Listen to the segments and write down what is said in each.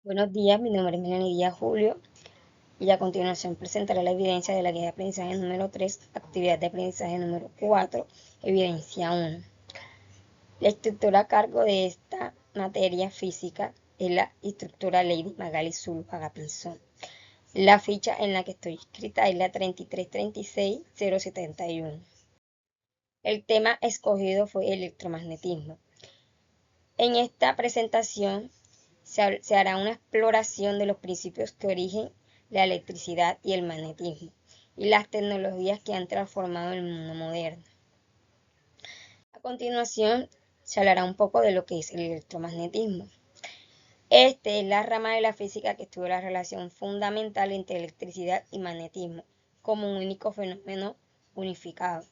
Buenos días, mi nombre es Melanie Díaz Julio y a continuación presentaré la evidencia de la guía de aprendizaje número 3, actividad de aprendizaje número 4, evidencia 1. La instructora a cargo de esta materia física es la instructora Lady Magali Zuluaga Pinzón. La ficha en la que estoy inscrita es la 3336071. El tema escogido fue electromagnetismo. En esta presentación se hará una exploración de los principios que origen la electricidad y el magnetismo y las tecnologías que han transformado el mundo moderno. A continuación, se hablará un poco de lo que es el electromagnetismo. Este es la rama de la física que estudia la relación fundamental entre electricidad y magnetismo como un único fenómeno unificado.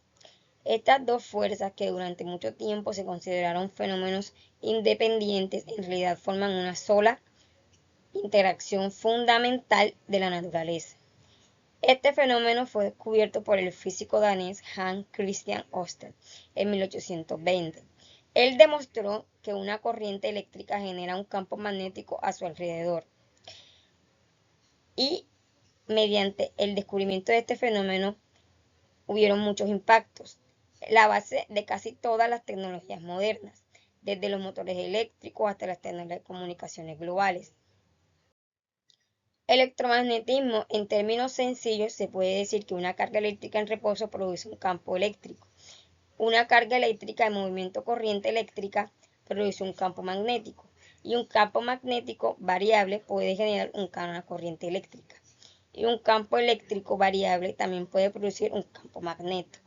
Estas dos fuerzas, que durante mucho tiempo se consideraron fenómenos independientes, en realidad forman una sola interacción fundamental de la naturaleza. Este fenómeno fue descubierto por el físico danés Hans Christian Ørsted en 1820. Él demostró que una corriente eléctrica genera un campo magnético a su alrededor. Y mediante el descubrimiento de este fenómeno hubieron muchos impactos, la base de casi todas las tecnologías modernas, desde los motores eléctricos hasta las tecnologías de comunicaciones globales. Electromagnetismo, en términos sencillos, se puede decir que una carga eléctrica en reposo produce un campo eléctrico. Una carga eléctrica en movimiento corriente eléctrica produce un campo magnético. Y un campo magnético variable puede generar una corriente eléctrica. Y un campo eléctrico variable también puede producir un campo magnético.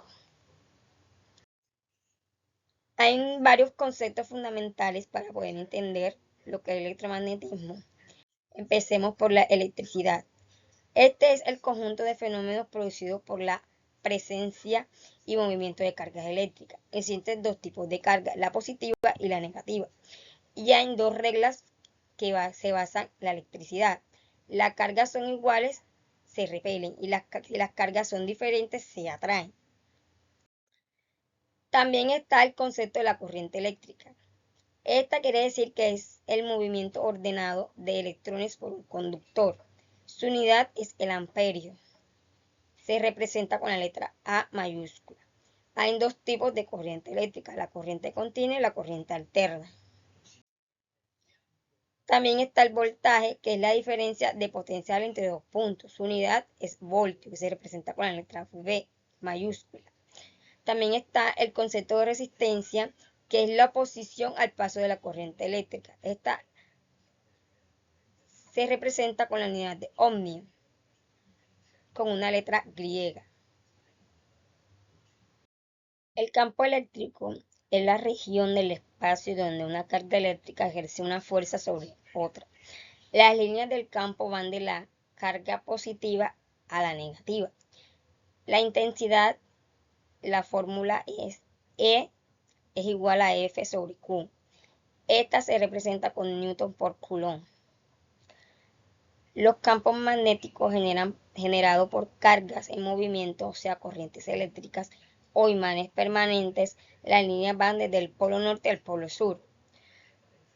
Hay varios conceptos fundamentales para poder entender lo que es el electromagnetismo. Empecemos por la electricidad. Este es el conjunto de fenómenos producidos por la presencia y movimiento de cargas eléctricas. Existen dos tipos de carga, la positiva y la negativa. Y hay dos reglas que se basan en la electricidad. Las cargas son iguales, se repelen, y si las cargas son diferentes, se atraen. También está el concepto de la corriente eléctrica. Esta quiere decir que es el movimiento ordenado de electrones por un conductor. Su unidad es el amperio. Se representa con la letra A mayúscula. Hay dos tipos de corriente eléctrica, la corriente continua y la corriente alterna. También está el voltaje, que es la diferencia de potencial entre dos puntos. Su unidad es voltio, que se representa con la letra V mayúscula. También está el concepto de resistencia, que es la oposición al paso de la corriente eléctrica. Esta se representa con la unidad de ohmio, con una letra griega. El campo eléctrico es la región del espacio donde una carga eléctrica ejerce una fuerza sobre otra. Las líneas del campo van de la carga positiva a la negativa. La intensidad, la fórmula es E es igual a F sobre Q. Esta se representa con Newton por Coulomb. Los campos magnéticos generados por cargas en movimiento, o sea, corrientes eléctricas o imanes permanentes. Las líneas van desde el polo norte al polo sur.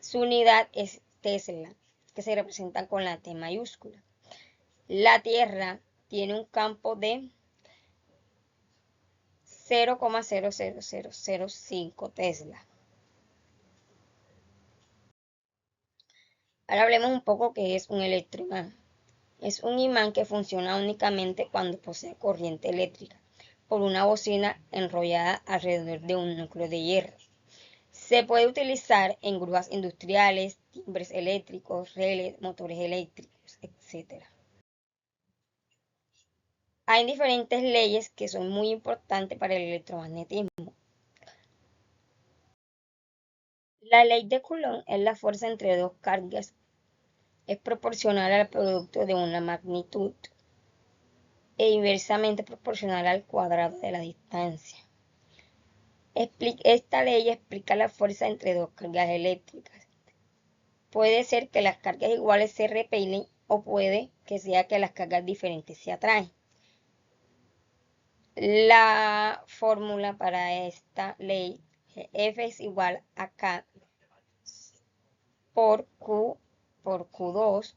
Su unidad es Tesla, que se representa con la T mayúscula. La Tierra tiene un campo de 0,00005 Tesla. Ahora hablemos un poco qué es un electroimán. Es un imán que funciona únicamente cuando posee corriente eléctrica por una bocina enrollada alrededor de un núcleo de hierro. Se puede utilizar en grúas industriales, timbres eléctricos, relés, motores eléctricos, etc. Hay diferentes leyes que son muy importantes para el electromagnetismo. La ley de Coulomb es la fuerza entre dos cargas. Es proporcional al producto de una magnitud e inversamente proporcional al cuadrado de la distancia. Esta ley explica la fuerza entre dos cargas eléctricas. Puede ser que las cargas iguales se repelen o puede que sea que las cargas diferentes se atraen. La fórmula para esta ley, F es igual a K por Q por Q2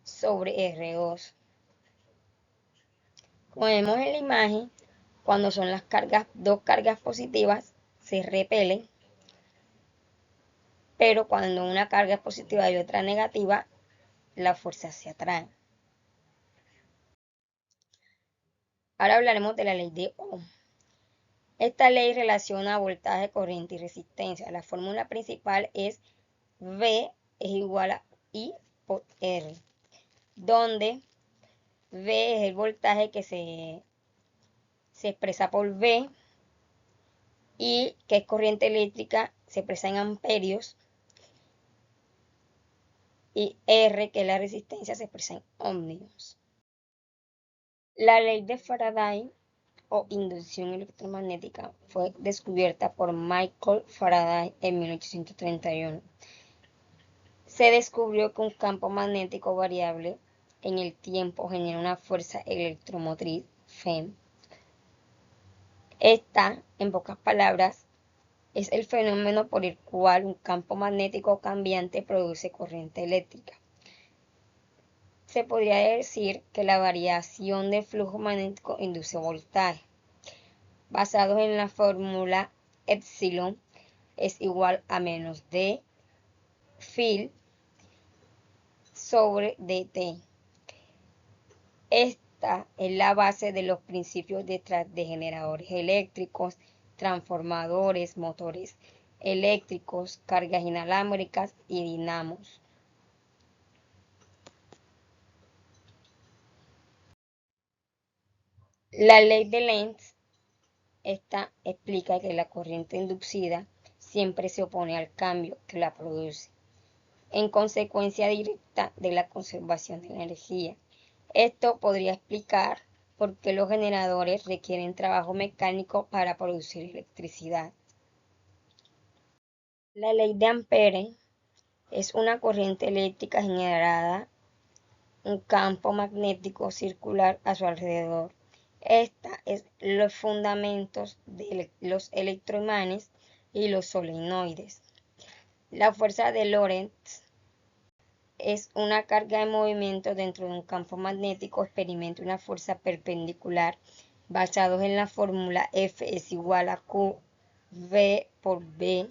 sobre R2. Como vemos en la imagen, cuando son dos cargas positivas, se repelen, pero cuando una carga es positiva y otra negativa, las fuerzas se atraen. Ahora hablaremos de la ley de Ohm. Esta ley relaciona voltaje, corriente y resistencia. La fórmula principal es V es igual a I por R, donde V es el voltaje que se expresa por V, y que es corriente eléctrica, se expresa en amperios, y R, que es la resistencia, se expresa en ohmios. La ley de Faraday o inducción electromagnética fue descubierta por Michael Faraday en 1831. Se descubrió que un campo magnético variable en el tiempo genera una fuerza electromotriz, FEM. Esta, en pocas palabras, es el fenómeno por el cual un campo magnético cambiante produce corriente eléctrica. Se podría decir que la variación del flujo magnético induce voltaje. Basados en la fórmula epsilon es igual a menos d phi sobre dt. Esta es la base de los principios detrás de generadores eléctricos, transformadores, motores eléctricos, cargas inalámbricas y dinamos. La ley de Lenz, esta explica que la corriente inducida siempre se opone al cambio que la produce, en consecuencia directa de la conservación de la energía. Esto podría explicar por qué los generadores requieren trabajo mecánico para producir electricidad. La ley de Ampere es una corriente eléctrica generada un campo magnético circular a su alrededor. Esta es los fundamentos de los electroimanes y los solenoides. La fuerza de Lorentz es una carga de movimiento dentro de un campo magnético, experimenta una fuerza perpendicular basados en la fórmula F es igual a Q V por B.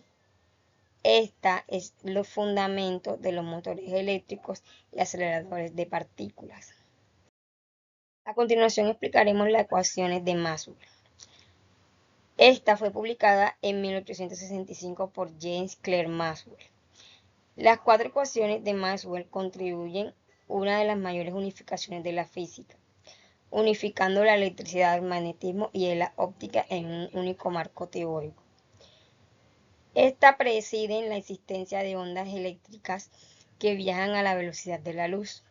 Esta es los fundamentos de los motores eléctricos y aceleradores de partículas. A continuación explicaremos las ecuaciones de Maxwell. Esta fue publicada en 1865 por James Clerk Maxwell. Las cuatro ecuaciones de Maxwell contribuyen una de las mayores unificaciones de la física, unificando la electricidad, el magnetismo y la óptica en un único marco teórico. Esta preside la existencia de ondas eléctricas que viajan a la velocidad de la luz.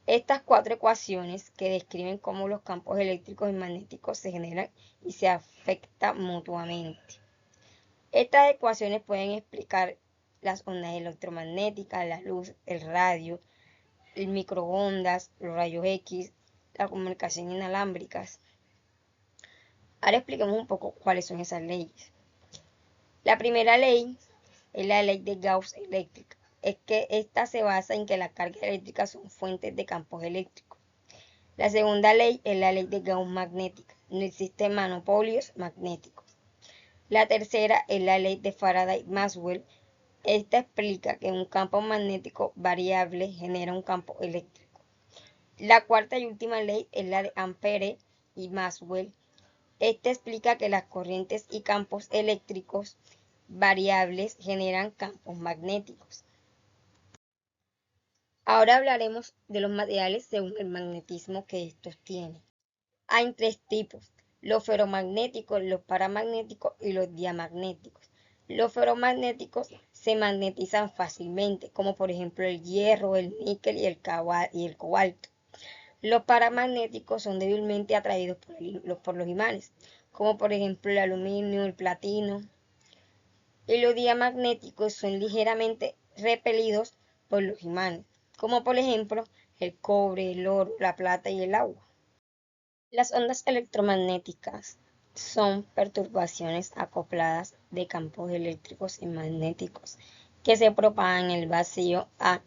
Estas cuatro ecuaciones que describen cómo los campos eléctricos y magnéticos se generan y se afectan mutuamente. Estas ecuaciones pueden explicar las ondas electromagnéticas, la luz, el radio, el microondas, los rayos X, la comunicación inalámbricas. Ahora expliquemos un poco cuáles son esas leyes. La primera ley es la ley de Gauss eléctrica. Es que esta se basa en que las cargas eléctricas son fuentes de campos eléctricos. La segunda ley es la ley de Gauss magnética. No existen monopolios magnéticos. La tercera es la ley de Faraday-Maxwell. Esta explica que un campo magnético variable genera un campo eléctrico. La cuarta y última ley es la de Ampere y Maxwell. Esta explica que las corrientes y campos eléctricos variables generan campos magnéticos. Ahora hablaremos de los materiales según el magnetismo que estos tienen. Hay tres tipos: los ferromagnéticos, los paramagnéticos y los diamagnéticos. Los ferromagnéticos se magnetizan fácilmente, como por ejemplo el hierro, el níquel y el cobalto. Los paramagnéticos son débilmente atraídos por los imanes, como por ejemplo el aluminio, el platino. Y los diamagnéticos son ligeramente repelidos por los imanes, como por ejemplo el cobre, el oro, la plata y el agua. Las ondas electromagnéticas son perturbaciones acopladas de campos eléctricos y magnéticos que se propaga en el vacío a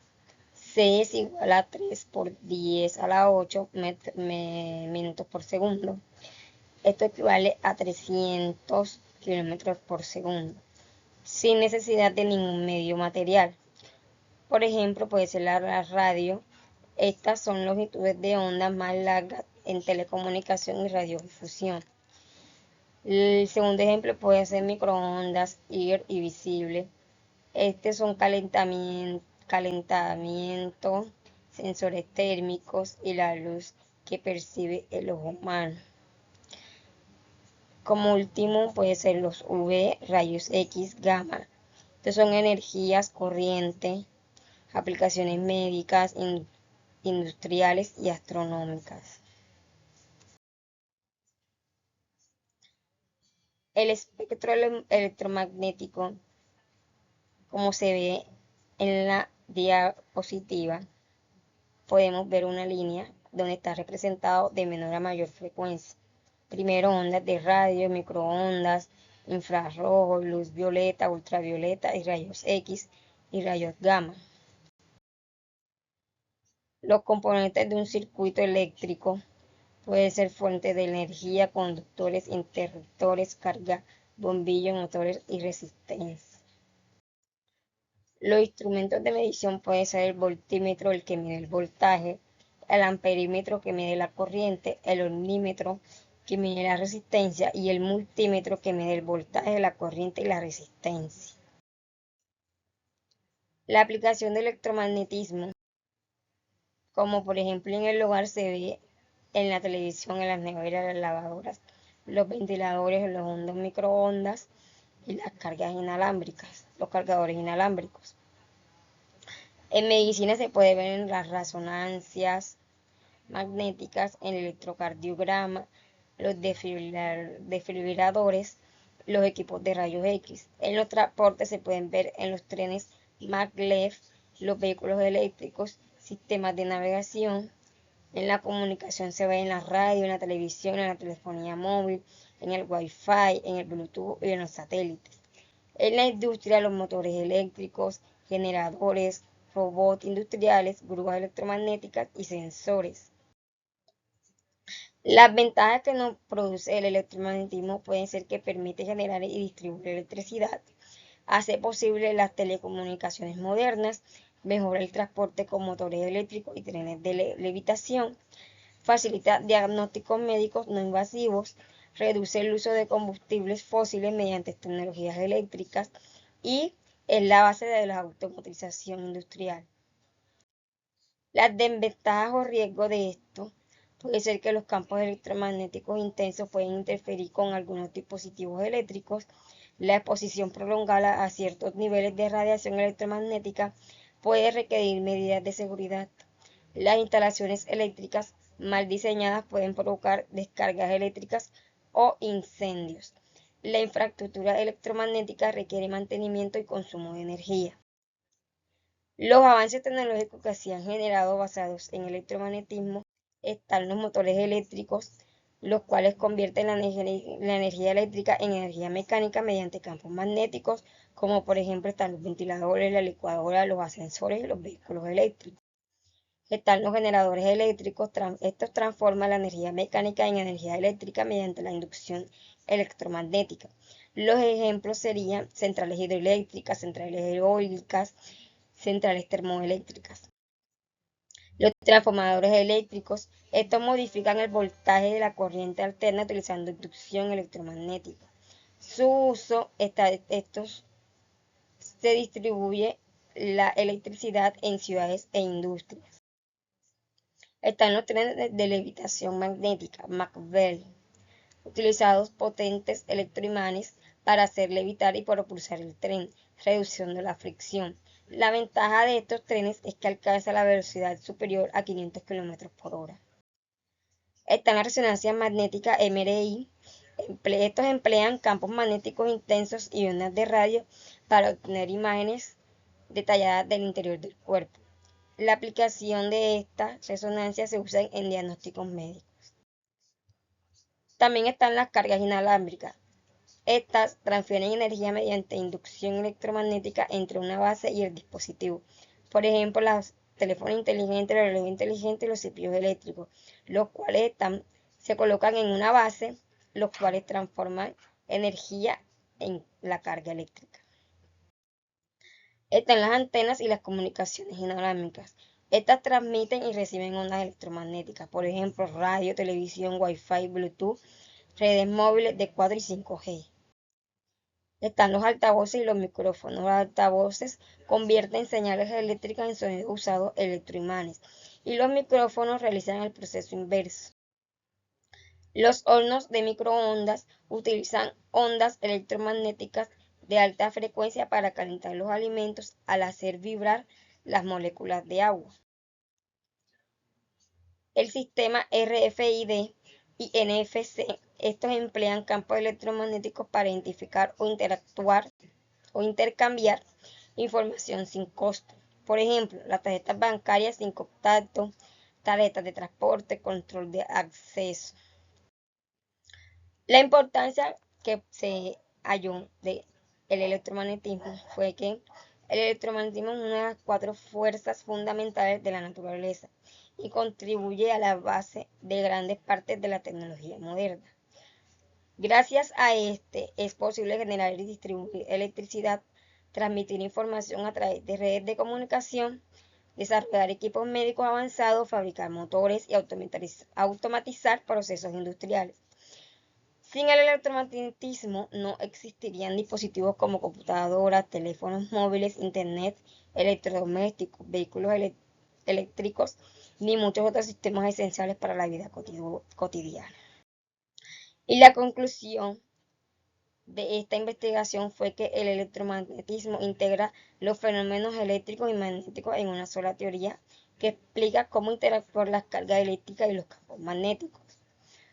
C es igual a 3 por 10 a la 8 minutos por segundo. Esto equivale a 300 kilómetros por segundo, sin necesidad de ningún medio material. Por ejemplo, puede ser la radio. Estas son longitudes de onda más largas en telecomunicación y radiodifusión. El segundo ejemplo puede ser microondas, IR y visible. Estos son calentamiento, sensores térmicos y la luz que percibe el ojo humano. Como último puede ser los UV, rayos X, gamma. Estos son energías, corriente, aplicaciones médicas, industriales y astronómicas. El espectro electromagnético, como se ve en la diapositiva, podemos ver una línea donde está representado de menor a mayor frecuencia. Primero ondas de radio, microondas, infrarrojo, luz violeta, ultravioleta y rayos X y rayos gamma. Los componentes de un circuito eléctrico pueden ser fuentes de energía, conductores, interruptores, carga, bombillos, motores y resistencia. Los instrumentos de medición pueden ser el voltímetro, el que mide el voltaje, el amperímetro que mide la corriente, el ohmímetro que mide la resistencia y el multímetro que mide el voltaje, la corriente y la resistencia. La aplicación del electromagnetismo, como por ejemplo en el hogar, se ve en la televisión, en las neveras, las lavadoras, los ventiladores, los hornos microondas y las cargas inalámbricas, los cargadores inalámbricos. En medicina se puede ver en las resonancias magnéticas, en el electrocardiograma, los desfibriladores, los equipos de rayos X. En los transportes se pueden ver en los trenes maglev, los vehículos eléctricos, sistemas de navegación. En la comunicación se ve en la radio, en la televisión, en la telefonía móvil, en el Wi-Fi, en el Bluetooth y en los satélites. En la industria, los motores eléctricos, generadores, robots industriales, grúas electromagnéticas y sensores. Las ventajas que nos produce el electromagnetismo pueden ser que permite generar y distribuir electricidad, hace posible las telecomunicaciones modernas, mejora el transporte con motores eléctricos y trenes de levitación, facilita diagnósticos médicos no invasivos, reduce el uso de combustibles fósiles mediante tecnologías eléctricas y es la base de la automatización industrial. Las desventajas o riesgos de esto puede ser que los campos electromagnéticos intensos pueden interferir con algunos dispositivos eléctricos, la exposición prolongada a ciertos niveles de radiación electromagnética puede requerir medidas de seguridad. Las instalaciones eléctricas mal diseñadas pueden provocar descargas eléctricas o incendios. La infraestructura electromagnética requiere mantenimiento y consumo de energía. Los avances tecnológicos que se han generado basados en electromagnetismo están los motores eléctricos, los cuales convierten la energía eléctrica en energía mecánica mediante campos magnéticos, como por ejemplo están los ventiladores, la licuadora, los ascensores y los vehículos eléctricos. Están los generadores eléctricos, estos transforman la energía mecánica en energía eléctrica mediante la inducción electromagnética. Los ejemplos serían centrales hidroeléctricas, centrales eólicas, centrales termoeléctricas. Los transformadores eléctricos, estos modifican el voltaje de la corriente alterna utilizando inducción electromagnética. Su uso, estos se distribuye la electricidad en ciudades e industrias. Están los trenes de levitación magnética, McBell, utilizados potentes electroimanes para hacer levitar y propulsar el tren, reduciendo la fricción. La ventaja de estos trenes es que alcanza la velocidad superior a 500 km por hora. Están las resonancias magnéticas MRI. Estos emplean campos magnéticos intensos y ondas de radio para obtener imágenes detalladas del interior del cuerpo. La aplicación de estas resonancias se usa en diagnósticos médicos. También están las cargas inalámbricas. Estas transfieren energía mediante inducción electromagnética entre una base y el dispositivo. Por ejemplo, los teléfonos inteligentes, los relojes inteligentes y los cepillos eléctricos, los cuales se colocan en una base, los cuales transforman energía en la carga eléctrica. Están las antenas y las comunicaciones inalámbricas. Estas transmiten y reciben ondas electromagnéticas, por ejemplo, radio, televisión, Wi-Fi, Bluetooth, redes móviles de 4 y 5G. Están los altavoces y los micrófonos. Los altavoces convierten señales eléctricas en sonidos usados electroimanes y los micrófonos realizan el proceso inverso. Los hornos de microondas utilizan ondas electromagnéticas de alta frecuencia para calentar los alimentos al hacer vibrar las moléculas de agua. El sistema RFID y NFC, estos emplean campos electromagnéticos para identificar o interactuar o intercambiar información sin costo. Por ejemplo, las tarjetas bancarias sin contacto, tarjetas de transporte, control de acceso. La importancia que se halló del electromagnetismo fue que el electromagnetismo es una de las 4 fuerzas fundamentales de la naturaleza y contribuye a la base de grandes partes de la tecnología moderna. Gracias a este es posible generar y distribuir electricidad, transmitir información a través de redes de comunicación, desarrollar equipos médicos avanzados, fabricar motores y automatizar procesos industriales. Sin el electromagnetismo no existirían dispositivos como computadoras, teléfonos móviles, internet, electrodomésticos, vehículos eléctricos, ni muchos otros sistemas esenciales para la vida cotidiana. Y la conclusión de esta investigación fue que el electromagnetismo integra los fenómenos eléctricos y magnéticos en una sola teoría que explica cómo interactúan las cargas eléctricas y los campos magnéticos.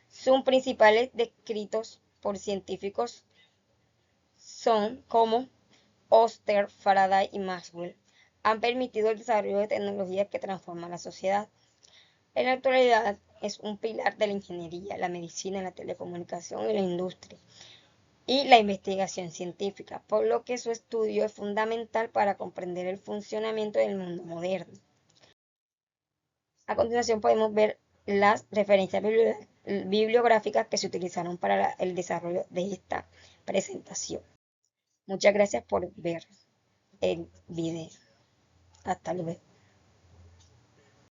Sus principales descritos por científicos son como Oster, Faraday y Maxwell. Han permitido el desarrollo de tecnologías que transforman la sociedad. En la actualidad es un pilar de la ingeniería, la medicina, la telecomunicación y la industria y la investigación científica, por lo que su estudio es fundamental para comprender el funcionamiento del mundo moderno. A continuación podemos ver las referencias bibliográficas que se utilizaron para el desarrollo de esta presentación. Muchas gracias por ver el video. Hasta luego.